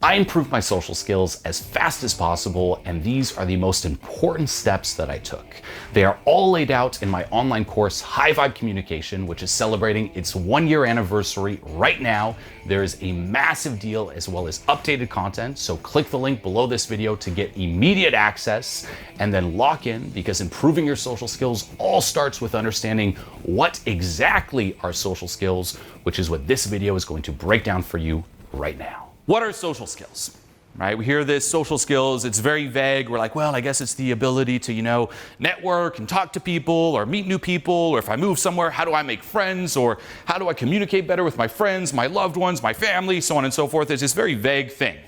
I improved my social skills as fast as possible, and these are the most important steps that I took. They are all laid out in my online course, High Vibe Communication, which is celebrating its 1-year anniversary right now. There is a massive deal as well as updated content, so click the link below this video to get immediate access and then lock in, because improving your social skills all starts with understanding what exactly are social skills, which is what this video is going to break down for you right now. What are social skills? Right? We hear this social skills, it's very vague. We're like, well, I guess it's the ability to, network and talk to people or meet new people, or if I move somewhere, how do I make friends, or how do I communicate better with my friends, my loved ones, my family, so on and so forth. It's this very vague thing.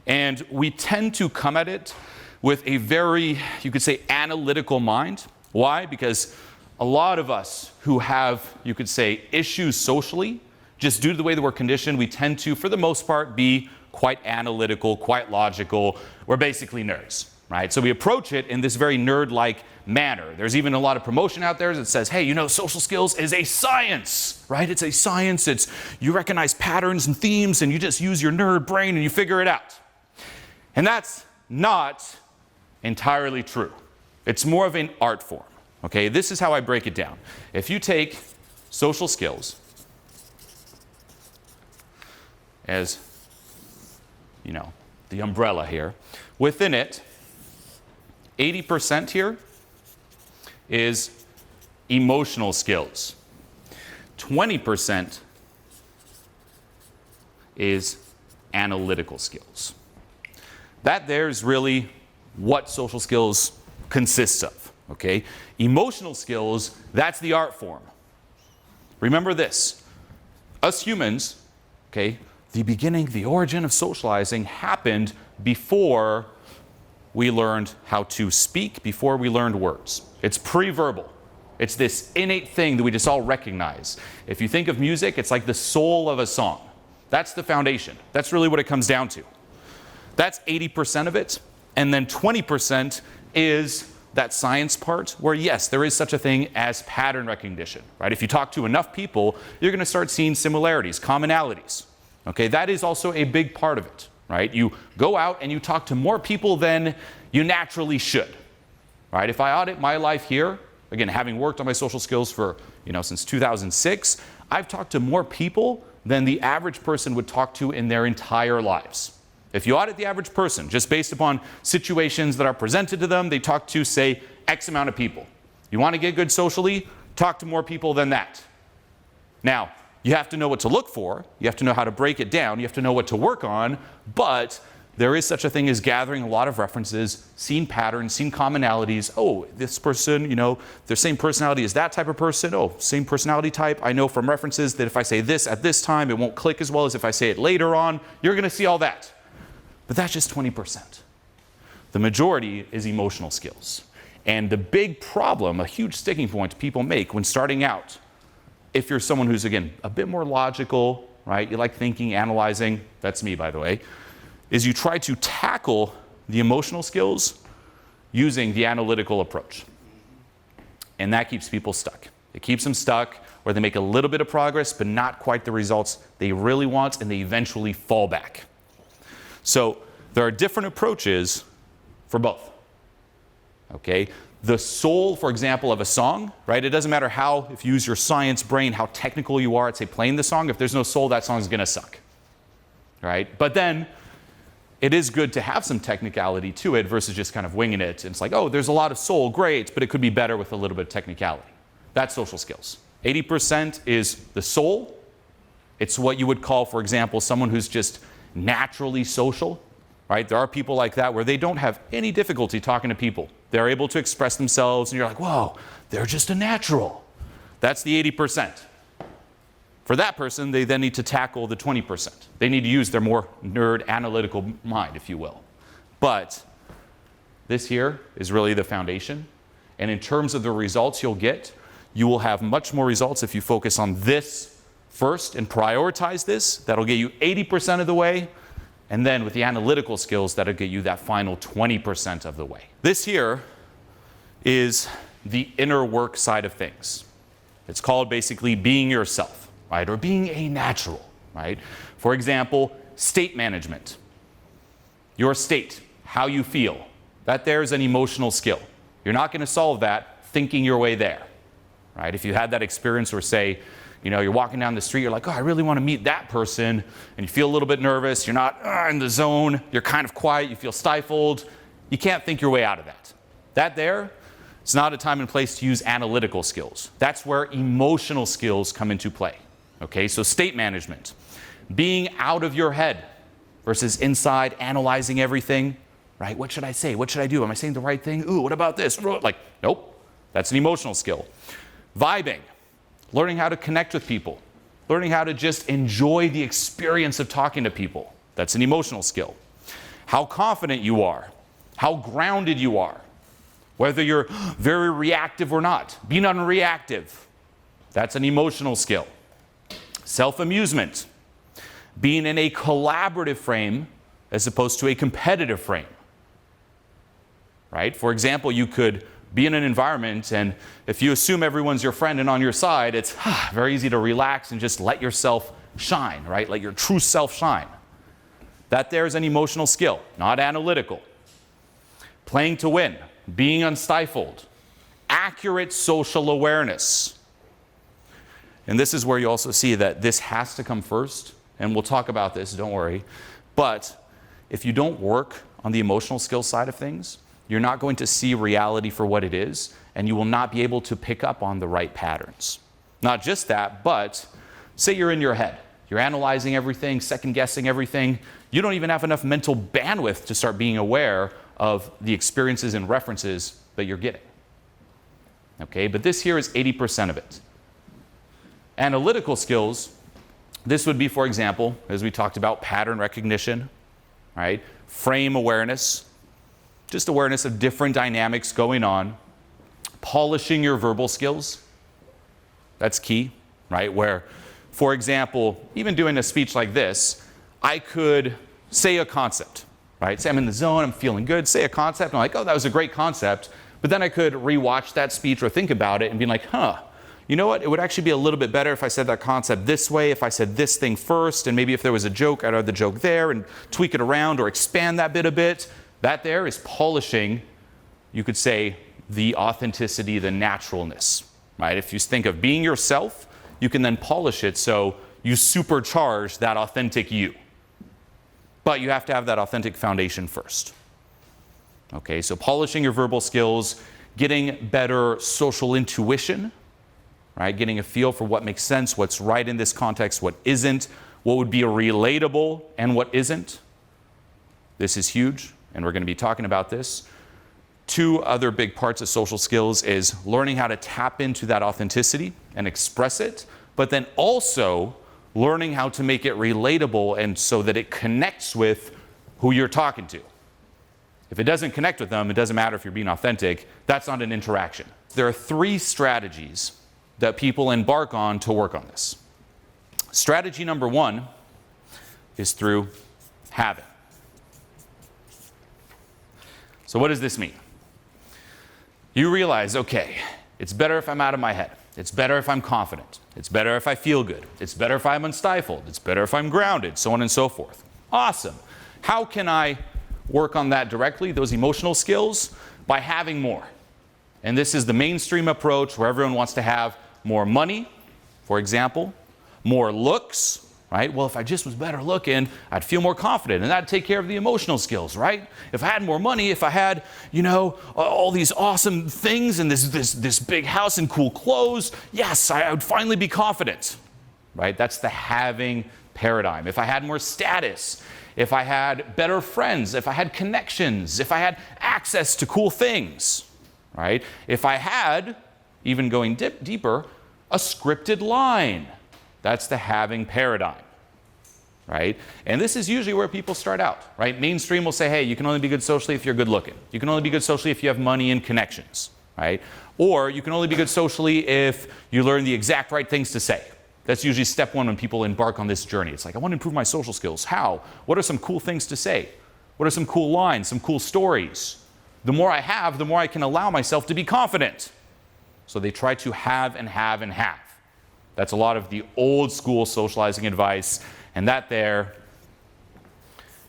And we tend to come at it with a very, you could say, analytical mind. Why? Because a lot of us who have, you could say, issues socially, just due to the way that we're conditioned, we tend to, for the most part, be quite analytical, quite logical. We're basically nerds, right? So we approach it in this very nerd-like manner. There's even a lot of promotion out there that says, hey, social skills is a science, right? It's a science. You recognize patterns and themes, and you just use your nerd brain and you figure it out. And that's not entirely true. It's more of an art form, okay? This is how I break it down. If you take social skills as, the umbrella here. Within it, 80% here is emotional skills. 20% is analytical skills. That there is really what social skills consists of, okay? Emotional skills, that's the art form. Remember this, us humans, okay, the origin of socializing happened before we learned how to speak, before we learned words. It's pre-verbal. It's this innate thing that we just all recognize. If you think of music, it's like the soul of a song. That's the foundation. That's really what it comes down to. That's 80% of it. And then 20% is that science part where, yes, there is such a thing as pattern recognition, right? If you talk to enough people, you're going to start seeing similarities, commonalities. Okay, that is also a big part of it, right? You go out and you talk to more people than you naturally should, right? If I audit my life here, again, having worked on my social skills for, since 2006, I've talked to more people than the average person would talk to in their entire lives. If you audit the average person, just based upon situations that are presented to them, they talk to, say, X amount of people. You want to get good socially? Talk to more people than that. Now, you have to know what to look for, you have to know how to break it down, you have to know what to work on, but there is such a thing as gathering a lot of references, seeing patterns, seeing commonalities. Oh, this person, their same personality as that type of person. Oh, same personality type. I know from references that if I say this at this time, it won't click as well as if I say it later on. You're going to see all that. But that's just 20%. The majority is emotional skills. And the big problem, a huge sticking point people make when starting out, if you're someone who's, again, a bit more logical, right? You like thinking, analyzing, that's me, by the way, is you try to tackle the emotional skills using the analytical approach. And that keeps people stuck. It keeps them stuck where they make a little bit of progress, but not quite the results they really want, and they eventually fall back. So there are different approaches for both, okay? The soul, for example, of a song, right? It doesn't matter if you use your science brain, how technical you are at, say, playing the song. If there's no soul, that song's going to suck, right? But then it is good to have some technicality to it versus just kind of winging it. And it's like, oh, there's a lot of soul, great, but it could be better with a little bit of technicality. That's social skills. 80% is the soul. It's what you would call, for example, someone who's just naturally social, right? There are people like that where they don't have any difficulty talking to people. They're able to express themselves, and you're like, whoa, they're just a natural. That's the 80%. For that person, they then need to tackle the 20%. They need to use their more nerd analytical mind, if you will. But this here is really the foundation. And in terms of the results you'll get, you will have much more results if you focus on this first and prioritize this. That'll get you 80% of the way. And then with the analytical skills, that'll get you that final 20% of the way. This here is the inner work side of things. It's called basically being yourself, right? Or being a natural, right? For example, state management. your state, how you feel. That there is an emotional skill. You're not going to solve that thinking your way there, right? If you had that experience where, say, you're walking down the street, you're like, oh, I really want to meet that person, and you feel a little bit nervous, you're not in the zone, you're kind of quiet, you feel stifled, you can't think your way out of that. That there, it's not a time and place to use analytical skills. That's where emotional skills come into play, okay? So state management, being out of your head versus inside, analyzing everything, right? What should I say? What should I do? Am I saying the right thing? Ooh, what about this? Like, nope, that's an emotional skill. Vibing, learning how to connect with people, learning how to just enjoy the experience of talking to people. That's an emotional skill. How confident you are, how grounded you are, whether you're very reactive or not. Being unreactive, that's an emotional skill. Self-amusement, being in a collaborative frame as opposed to a competitive frame, right? For example, you could be in an environment, and if you assume everyone's your friend and on your side, it's very easy to relax and just let yourself shine, right? Let your true self shine. That there is an emotional skill, not analytical. Playing to win, being unstifled, accurate social awareness. And this is where you also see that this has to come first, and we'll talk about this, don't worry. But if you don't work on the emotional skills side of things, you're not going to see reality for what it is, and you will not be able to pick up on the right patterns. Not just that, but say you're in your head. You're analyzing everything, second-guessing everything. You don't even have enough mental bandwidth to start being aware of the experiences and references that you're getting. Okay, but this here is 80% of it. Analytical skills, this would be, for example, as we talked about, pattern recognition, right? Frame awareness, just awareness of different dynamics going on. Polishing your verbal skills, that's key, right? Where, for example, even doing a speech like this, I could say a concept, right? Say I'm in the zone, I'm feeling good, say a concept, and I'm like, oh, that was a great concept. But then I could rewatch that speech or think about it and be like, you know what? It would actually be a little bit better if I said that concept this way, if I said this thing first, and maybe if there was a joke, I'd add the joke there and tweak it around or expand that bit a bit. That there is polishing, you could say, the authenticity, the naturalness, right? If you think of being yourself, you can then polish it so you supercharge that authentic you. But you have to have that authentic foundation first. Okay, so polishing your verbal skills, getting better social intuition, right? Getting a feel for what makes sense, what's right in this context, what isn't, what would be relatable and what isn't. This is huge, and we're going to be talking about this. Two other big parts of social skills is learning how to tap into that authenticity and express it, but then also learning how to make it relatable and so that it connects with who you're talking to. If it doesn't connect with them, it doesn't matter if you're being authentic. That's not an interaction. There are 3 strategies that people embark on to work on this. Strategy number 1 is through having. So what does this mean? You realize, okay, it's better if I'm out of my head. It's better if I'm confident. It's better if I feel good. It's better if I'm unstifled. It's better if I'm grounded, so on and so forth. Awesome. How can I work on that directly, those emotional skills? By having more. And this is the mainstream approach where everyone wants to have more money, for example, more looks, right? Well, if I just was better looking, I'd feel more confident, and that'd take care of the emotional skills, right? If I had more money, if I had, all these awesome things and this big house and cool clothes, yes, I would finally be confident, right? That's the having paradigm. If I had more status, if I had better friends, if I had connections, if I had access to cool things, right? If I had, even going deeper, a scripted line. That's the having paradigm, right? And this is usually where people start out, right? Mainstream will say, hey, you can only be good socially if you're good looking. You can only be good socially if you have money and connections, right? Or you can only be good socially if you learn the exact right things to say. That's usually step 1 when people embark on this journey. It's like, I want to improve my social skills. How? What are some cool things to say? What are some cool lines, some cool stories? The more I have, the more I can allow myself to be confident. So they try to have and have and have. That's a lot of the old school socializing advice, and that there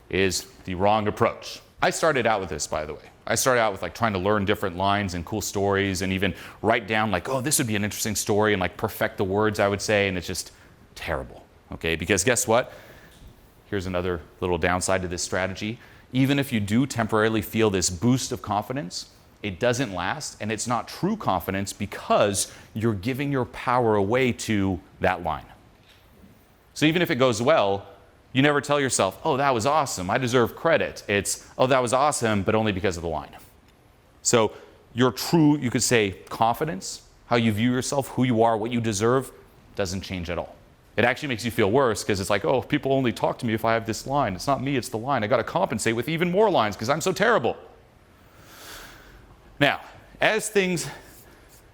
is the wrong approach. I started out with this, by the way. I started out with like trying to learn different lines and cool stories and even write down like, oh, this would be an interesting story, and like perfect the words I would say, and it's just terrible, okay? Because guess what? Here's another little downside to this strategy. Even if you do temporarily feel this boost of confidence, it doesn't last, and it's not true confidence because you're giving your power away to that line. So even if it goes well, you never tell yourself, oh, that was awesome, I deserve credit. It's, oh, that was awesome, but only because of the line. So your true, you could say, confidence, how you view yourself, who you are, what you deserve, doesn't change at all. It actually makes you feel worse because it's like, oh, people only talk to me if I have this line. It's not me, it's the line. I got to compensate with even more lines because I'm so terrible. Now, as things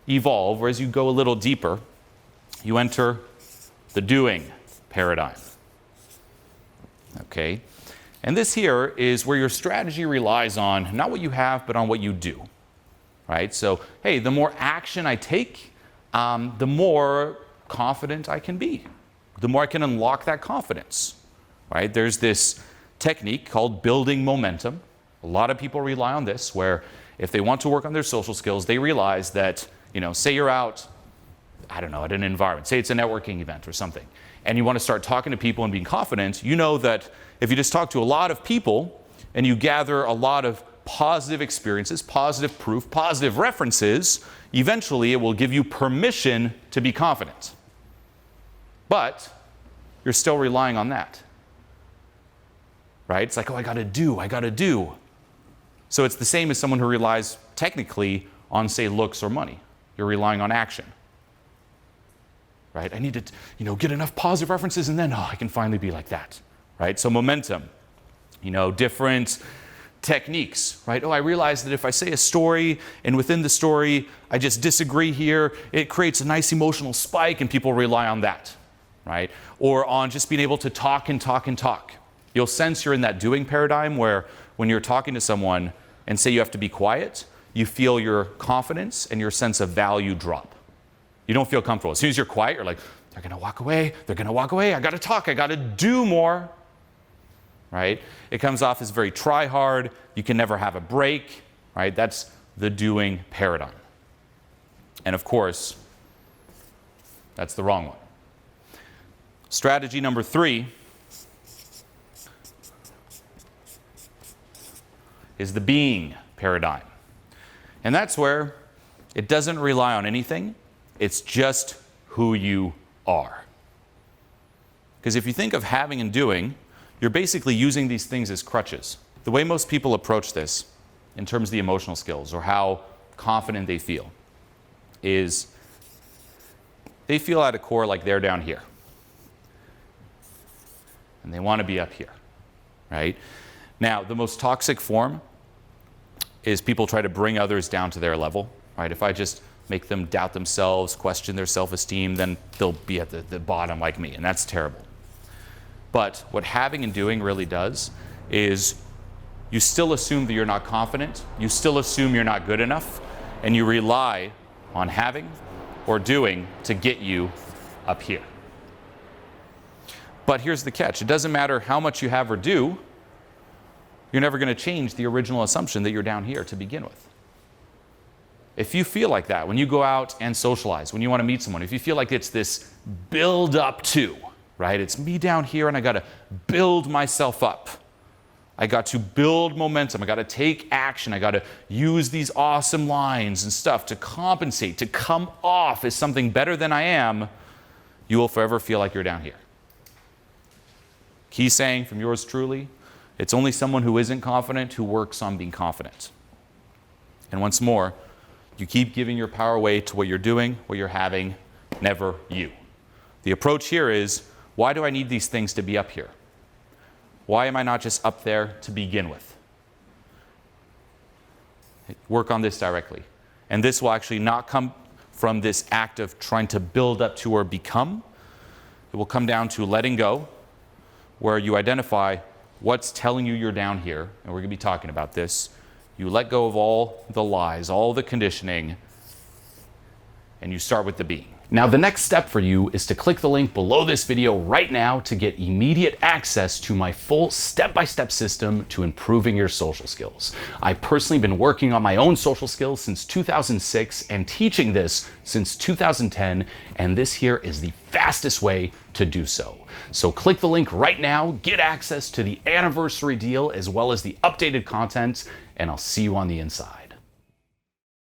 evolve, or as you go a little deeper, you enter the doing paradigm. Okay? And this here is where your strategy relies on not what you have, but on what you do. Right? So, hey, the more action I take, the more confident I can be. The more I can unlock that confidence. Right? There's this technique called building momentum. A lot of people rely on this, where if they want to work on their social skills, they realize that, say you're out, I don't know, at an environment, say it's a networking event or something, and you want to start talking to people and being confident, you know that if you just talk to a lot of people and you gather a lot of positive experiences, positive proof, positive references, eventually it will give you permission to be confident. But you're still relying on that. Right? It's like, oh, I got to do. So it's the same as someone who relies technically on, say, looks or money. You're relying on action. Right? I need to, get enough positive references, and then, I can finally be like that. Right? So momentum, different techniques, right? Oh, I realize that if I say a story and within the story I just disagree here, it creates a nice emotional spike and people rely on that, right? Or on just being able to talk and talk and talk. You'll sense you're in that doing paradigm where when you're talking to someone and say you have to be quiet, you feel your confidence and your sense of value drop. You don't feel comfortable. As soon as you're quiet, you're like, they're going to walk away, I got to talk, I got to do more. Right? It comes off as very try hard. You can never have a break. Right? That's the doing paradigm. And of course, that's the wrong one. Strategy number 3 is the being paradigm. And that's where it doesn't rely on anything. It's just who you are. Because if you think of having and doing, you're basically using these things as crutches. The way most people approach this, in terms of the emotional skills or how confident they feel, is they feel at a core like they're down here. And they want to be up here, right? Now, the most toxic form is people try to bring others down to their level, right? If I just make them doubt themselves, question their self-esteem, then they'll be at the bottom like me, and that's terrible. But what having and doing really does is you still assume that you're not confident, you still assume you're not good enough, and you rely on having or doing to get you up here. But here's the catch. It doesn't matter how much you have or do, you're never going to change the original assumption that you're down here to begin with. If you feel like that, when you go out and socialize, when you want to meet someone, if you feel like it's this build up to, right? It's me down here and I got to build myself up. I got to build momentum. I got to take action. I got to use these awesome lines and stuff to compensate, to come off as something better than I am. You will forever feel like you're down here. Key saying from yours truly, it's only someone who isn't confident who works on being confident. And once more, you keep giving your power away to what you're doing, what you're having, never you. The approach here is, why do I need these things to be up here? Why am I not just up there to begin with? Work on this directly. And this will actually not come from this act of trying to build up to or become. It will come down to letting go, where you identify what's telling you you're down here, and we're going to be talking about this. You let go of all the lies, all the conditioning, and you start with the being. Now, the next step for you is to click the link below this video right now to get immediate access to my full step-by-step system to improving your social skills. I've personally been working on my own social skills since 2006 and teaching this since 2010, and this here is the fastest way to do so. So click the link right now, get access to the anniversary deal as well as the updated content, and I'll see you on the inside.